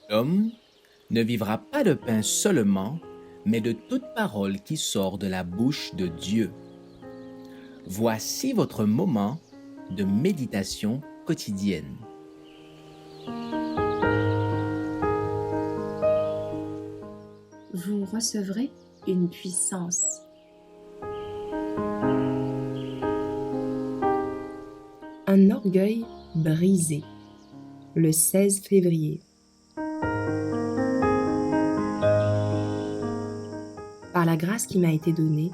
L'homme ne vivra pas de pain seulement, mais de toute parole qui sort de la bouche de Dieu. Voici votre moment de méditation quotidienne. Vous recevrez une puissance. Un orgueil brisé, le 16 février. Par la grâce qui m'a été donnée,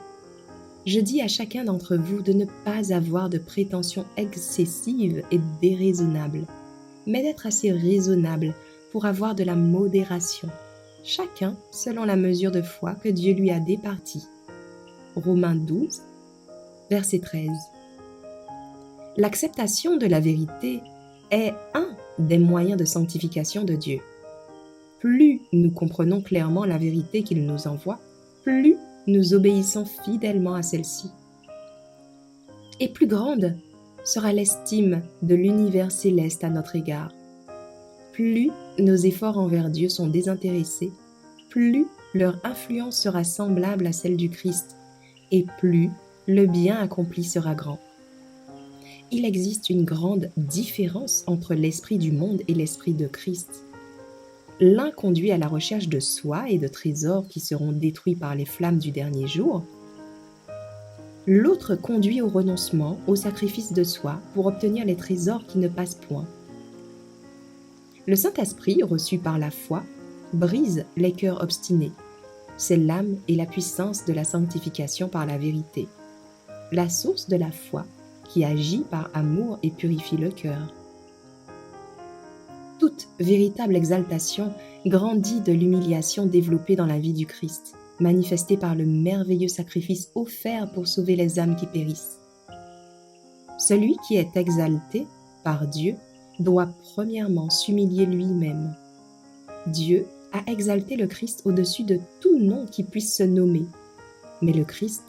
je dis à chacun d'entre vous de ne pas avoir de prétentions excessives et déraisonnables, mais d'être assez raisonnable pour avoir de la modération, chacun selon la mesure de foi que Dieu lui a départie. Romains 12, verset 13. L'acceptation de la vérité est un des moyens de sanctification de Dieu. Plus nous comprenons clairement la vérité qu'il nous envoie, plus nous obéissons fidèlement à celle-ci. Et plus grande sera l'estime de l'univers céleste à notre égard. Plus nos efforts envers Dieu sont désintéressés, plus leur influence sera semblable à celle du Christ, et plus le bien accompli sera grand. Il existe une grande différence entre l'esprit du monde et l'esprit de Christ. L'un conduit à la recherche de soi et de trésors qui seront détruits par les flammes du dernier jour. L'autre conduit au renoncement, au sacrifice de soi pour obtenir les trésors qui ne passent point. Le Saint-Esprit, reçu par la foi, brise les cœurs obstinés. C'est l'âme et la puissance de la sanctification par la vérité. La source de la foi qui agit par amour et purifie le cœur. Toute véritable exaltation grandit de l'humiliation développée dans la vie du Christ, manifestée par le merveilleux sacrifice offert pour sauver les âmes qui périssent. Celui qui est exalté par Dieu doit premièrement s'humilier lui-même. Dieu a exalté le Christ au-dessus de tout nom qui puisse se nommer. Mais le Christ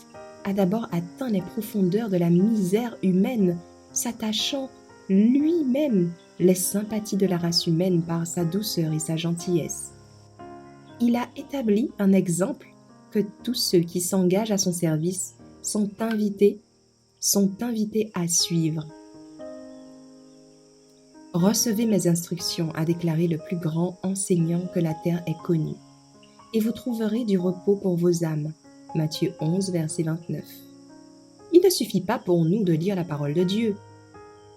a d'abord atteint les profondeurs de la misère humaine, s'attachant lui-même les sympathies de la race humaine par sa douceur et sa gentillesse. Il a établi un exemple que tous ceux qui s'engagent à son service sont invités à suivre. Recevez mes instructions, a déclaré le plus grand enseignant que la terre ait connu, et vous trouverez du repos pour vos âmes. Matthieu 11, verset 29. Il ne suffit pas pour nous de lire la parole de Dieu.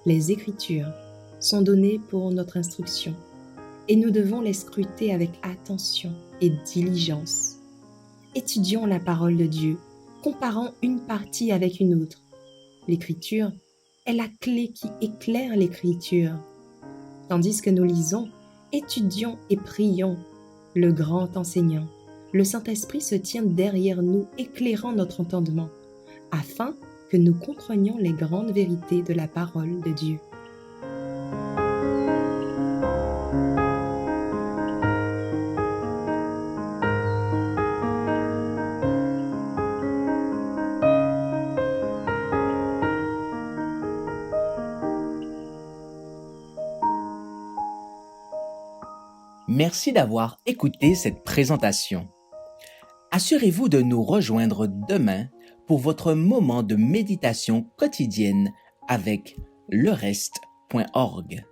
Les Écritures sont données pour notre instruction, et nous devons les scruter avec attention et diligence. Étudions la parole de Dieu, comparant une partie avec une autre. L'Écriture est la clé qui éclaire l'Écriture. Tandis que nous lisons, étudions et prions le grand enseignant. Le Saint-Esprit se tient derrière nous, éclairant notre entendement, afin que nous comprenions les grandes vérités de la parole de Dieu. Merci d'avoir écouté cette présentation. Assurez-vous de nous rejoindre demain pour votre moment de méditation quotidienne avec lereste.org.